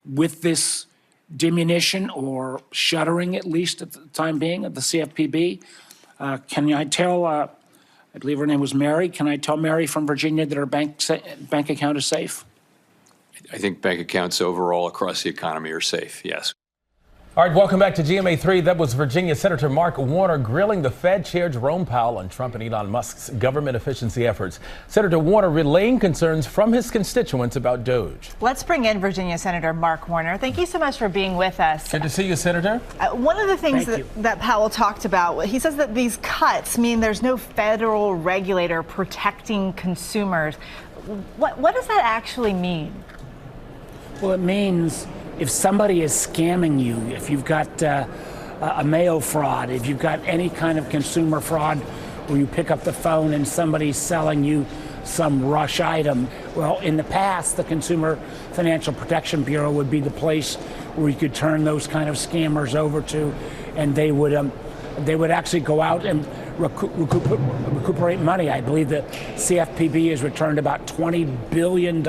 with this diminution or shuttering, at least at the time being, of the CFPB. Can I tell, I believe her name was Mary, can I tell Mary from Virginia that her bank account is safe? I think bank accounts overall across the economy are safe, yes. All right, welcome back to GMA3. That was Virginia Senator Mark Warner grilling the Fed Chair Jerome Powell on Trump and Elon Musk's government efficiency efforts. Senator Warner relaying concerns from his constituents about DOGE. Let's bring in Virginia Senator Mark Warner. Thank you so much for being with us. Good to see you, Senator. One of the things that Powell talked about, he says that these cuts mean there's no federal regulator protecting consumers. What does that actually mean? Well, it means if somebody is scamming you, if you've got a mail fraud, if you've got any kind of consumer fraud where you pick up the phone and somebody's selling you some rush item, well, in the past, the Consumer Financial Protection Bureau would be the place where you could turn those kind of scammers over to, and they would actually go out and recuperate money. I believe the CFPB has returned about $20 billion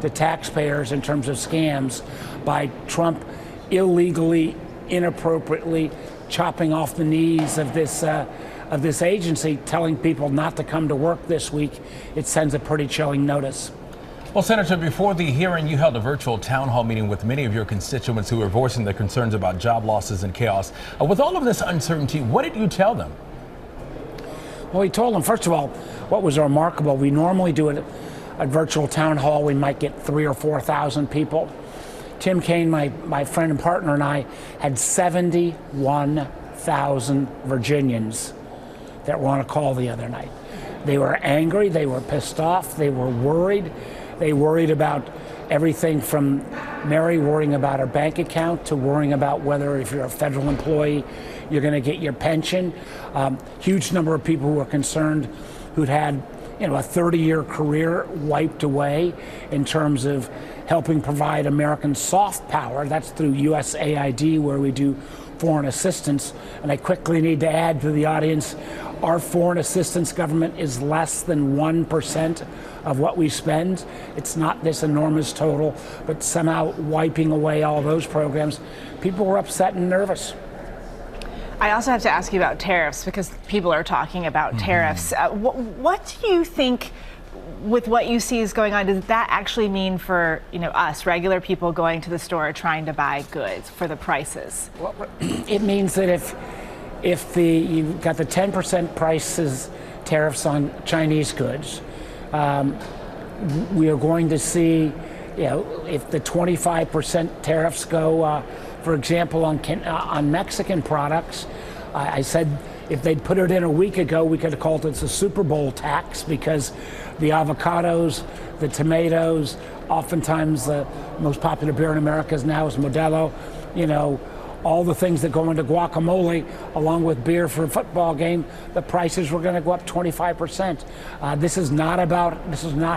to taxpayers in terms of scams by Trump illegally, inappropriately chopping off the knees of this agency, telling people not to come to work this week. It sends a pretty chilling notice. Well, Senator, before the hearing, you held a virtual town hall meeting with many of your constituents who were voicing their concerns about job losses and chaos. With all of this uncertainty, what did you tell them? Well, we told them, first of all, what was remarkable, we normally do it a virtual town hall, we might get 3,000 or 4,000 people. Tim Kaine, my friend and partner, and I had 71,000 Virginians that were on a call the other night. They were angry, they were pissed off, they were worried. They worried about everything from Mary worrying about her bank account to worrying about whether, if you're a federal employee, you're going to get your pension. Huge number of people who were concerned who'd had a 30-year career wiped away in terms of helping provide American soft power. That's through USAID, where we do foreign assistance. And I quickly need to add to the audience, our foreign assistance government is less than 1% of what we spend. It's not this enormous total, but somehow wiping away all those programs. People were upset and nervous. I also have to ask you about tariffs, because people are talking about tariffs. What do you think, with what you see is going on, does that actually mean for us regular people going to the store trying to buy goods for the prices? Well, it means that if you've got the 10% prices tariffs on Chinese goods, we are going to see, if the 25% tariffs go, for example, on Mexican products. I said if they'd put it in a week ago, we could have called it the Super Bowl tax, because the avocados, the tomatoes, oftentimes the most popular beer in America now is Modelo. All the things that go into guacamole, along with beer for a football game, the prices were going to go up 25%. This is not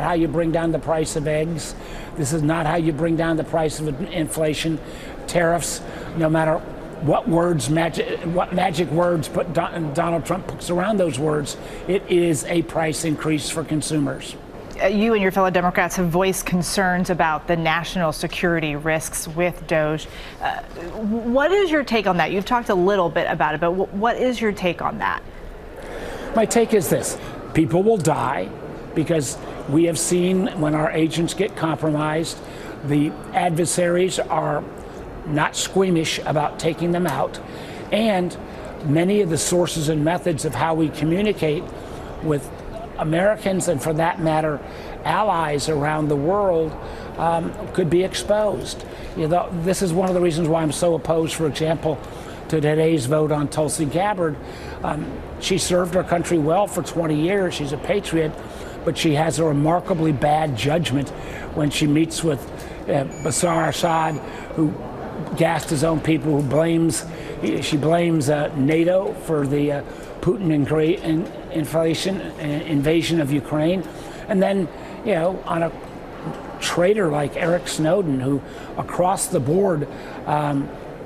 how you bring down the price of eggs. This is not how you bring down the price of inflation. Tariffs, no matter what magic words Donald Trump puts around those words, it is a price increase for consumers. You and your fellow Democrats have voiced concerns about the national security risks with DOGE. What is your take on that? You've talked a little bit about it, but what is your take on that? My take is this: people will die, because we have seen when our agents get compromised, the adversaries are not squeamish about taking them out. And many of the sources and methods of how we communicate with Americans, and for that matter, allies around the world, could be exposed. This is one of the reasons why I'm so opposed, for example, to today's vote on Tulsi Gabbard. She served her country well for 20 years. She's a patriot, but she has a remarkably bad judgment when she meets with Bashar Assad, who gassed his own people, she blames NATO for the Putin invasion of Ukraine. And then, on a traitor like Eric Snowden, who across the board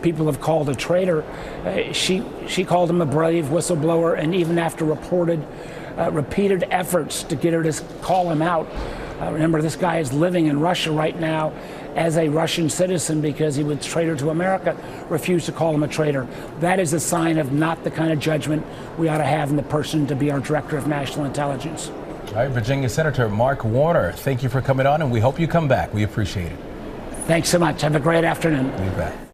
people have called a traitor, she called him a brave whistleblower, and even after repeated efforts to get her to call him out, Remember, this guy is living in Russia right now as a Russian citizen because he was a traitor to America, refused to call him a traitor. That is a sign of not the kind of judgment we ought to have in the person to be our Director of National Intelligence. All right, Virginia Senator Mark Warner, thank you for coming on, and we hope you come back. We appreciate it. Thanks so much. Have a great afternoon. You bet.